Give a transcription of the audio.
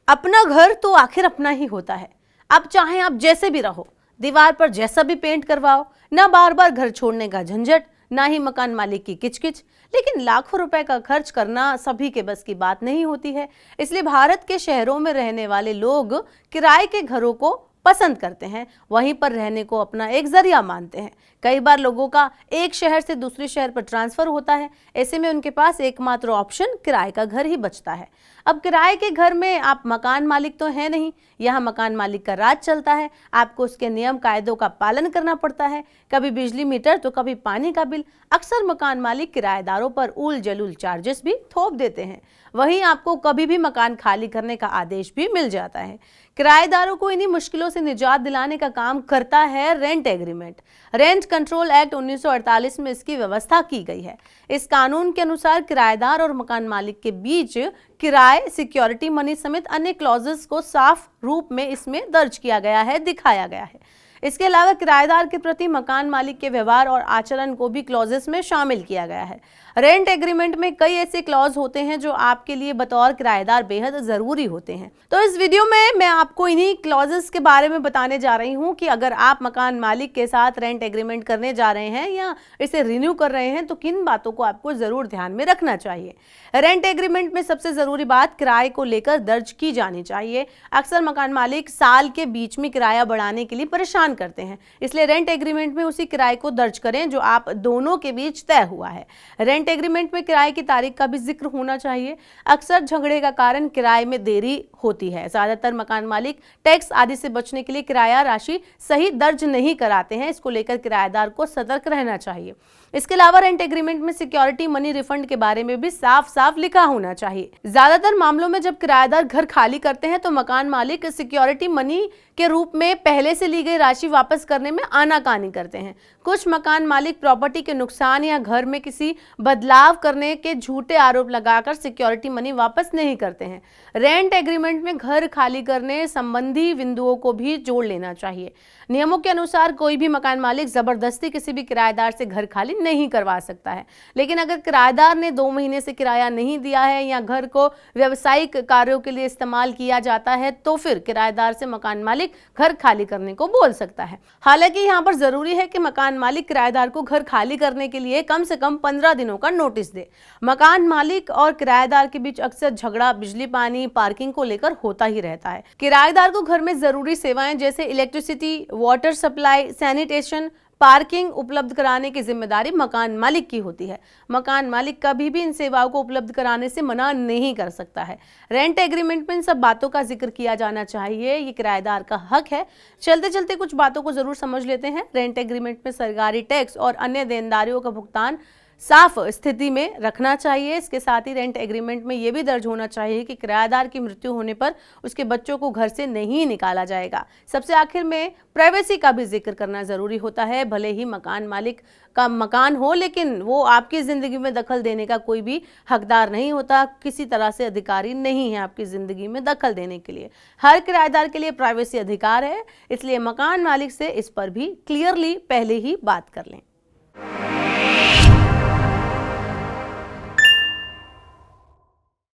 अपना घर तो आखिर अपना ही होता है। अब चाहे आप जैसे भी रहो, दीवार पर जैसा भी पेंट करवाओ, ना बार बार घर छोड़ने का झंझट, ना ही मकान मालिक की किचकिच। लेकिन लाखों रुपए का खर्च करना सभी के बस की बात नहीं होती है। इसलिए भारत के शहरों में रहने वाले लोग किराए के घरों को पसंद करते हैं, वहीं पर रहने को अपना एक जरिया मानते हैं। कई बार लोगों का एक शहर से दूसरे शहर पर ट्रांसफर होता है, ऐसे में उनके पास एकमात्र ऑप्शन किराए का घर ही बचता है। अब किराए के घर में आप मकान मालिक तो है नहीं, यहाँ मकान मालिक का राज चलता है। आपको उसके नियम कायदों का पालन करना पड़ता है, कभी बिजली मीटर तो कभी पानी का बिल। अक्सर मकान मालिक किराएदारों पर उल जलूल चार्जेस भी थोप देते हैं। वहीं आपको कभी भी मकान खाली करने का आदेश भी मिल जाता है। किराएदारों को इन्हीं मुश्किलों से निजात दिलाने का काम करता है rent agreement. Rent control act 1948 में इसकी व्यवस्था की गई है। इस कानून के अनुसार किराएदार और मकान मालिक के बीच किराए, सिक्योरिटी मनी समेत अन्य क्लॉजेस को साफ रूप में इसमें दर्ज किया गया है, दिखाया गया है। इसके अलावा किराएदार के प्रति मकान मालिक के व्यवहार और आचरण को भी क्लॉजेस में शामिल किया गया है। रेंट एग्रीमेंट में कई ऐसे क्लॉज होते हैं जो आपके लिए बतौर किराएदार बेहद जरूरी होते हैं। तो इस वीडियो में मैं आपको इन्हीं क्लॉजेस के बारे में बताने जा रही हूं कि अगर आप मकान मालिक के साथ रेंट एग्रीमेंट करने जा रहे हैं या इसे रिन्यू कर रहे हैं तो किन बातों को आपको जरूर ध्यान में रखना चाहिए। रेंट एग्रीमेंट में सबसे जरूरी बात किराए को लेकर दर्ज की जानी चाहिए। अक्सर मकान मालिक साल के बीच में किराया बढ़ाने के लिए परेशान करते हैं, इसलिए रेंट एग्रीमेंट में उसी किराए को दर्ज करें जो आप दोनों के बीच तय हुआ है। रेंट एग्रीमेंट में किराए की तारीख का भी जिक्र होना चाहिए। अक्सर झगड़े का कारण किराए में देरी होती है। ज्यादातर मकान मालिक टैक्स आदि से बचने के लिए किराया राशि सही दर्ज नहीं कराते हैं। इसको लेकर किराएदार को सतर्क रहना चाहिए। इसके अलावा रेंट एग्रीमेंट में सिक्योरिटी मनी रिफंड के बारे में भी साफ साफ लिखा होना चाहिए। ज्यादातर मामलों में जब किराएदार घर खाली करते हैं तो मकान मालिक सिक्योरिटी मनी के रूप में पहले से ली गई राशि वापस करने में आनाकानी करते हैं। कुछ मकान मालिक प्रॉपर्टी के नुकसान या घर में किसी बदलाव करने के झूठे आरोप लगाकर सिक्योरिटी मनी वापस नहीं करते हैं। रेंट एग्रीमेंट में घर खाली करने संबंधी बिंदुओं को भी जोड़ लेना चाहिए। नियमों के अनुसार कोई भी मकान मालिक जबरदस्ती किसी भी किराएदार से घर खाली नहीं करवा सकता है। लेकिन अगर किराएदार ने 2 महीने से किराया नहीं दिया है या घर को व्यावसायिक कार्यों के लिए इस्तेमाल किया जाता है तो फिर किराएदार से मकान मालिक घर खाली करने को बोल सकता है। हालांकि यहाँ पर जरूरी है कि मकान मालिक किराएदार को घर खाली करने के लिए कम से कम 15 दिनों का नोटिस दे। मकान मालिक और किराएदार के बीच अक्सर झगड़ा बिजली, पानी, पार्किंग को लेकर होता ही रहता है। किराएदार को घर में जरूरी सेवाएं जैसे electricity, water supply, sanitation, parking उपलब्ध कराने की जिम्मेदारी मकान मालिक की होती है। मकान मालिक कभी भी इन सेवाओं को उपलब्ध कराने से मना नहीं कर सकता है। रेंट एग्रीमेंट में इन सब बातों का जिक्र किया जाना चाहिए, ये किराएदार का हक है। चलते चलते कुछ बातों को जरूर समझ लेते हैं। रेंट एग्रीमेंट में सरकारी टैक्स और अन्य देनदारियों का भुगतान साफ स्थिति में रखना चाहिए। इसके साथ ही रेंट एग्रीमेंट में यह भी दर्ज होना चाहिए कि किराएदार की मृत्यु होने पर उसके बच्चों को घर से नहीं निकाला जाएगा। सबसे आखिर में प्राइवेसी का भी जिक्र करना जरूरी होता है। भले ही मकान मालिक का मकान हो लेकिन वो आपकी जिंदगी में दखल देने का कोई भी हकदार नहीं होता, किसी तरह से अधिकारी नहीं है आपकी जिंदगी में दखल देने के लिए। हर किराएदार के लिए प्राइवेसी अधिकार है, इसलिए मकान मालिक से इस पर भी क्लियरली पहले ही बात कर लें।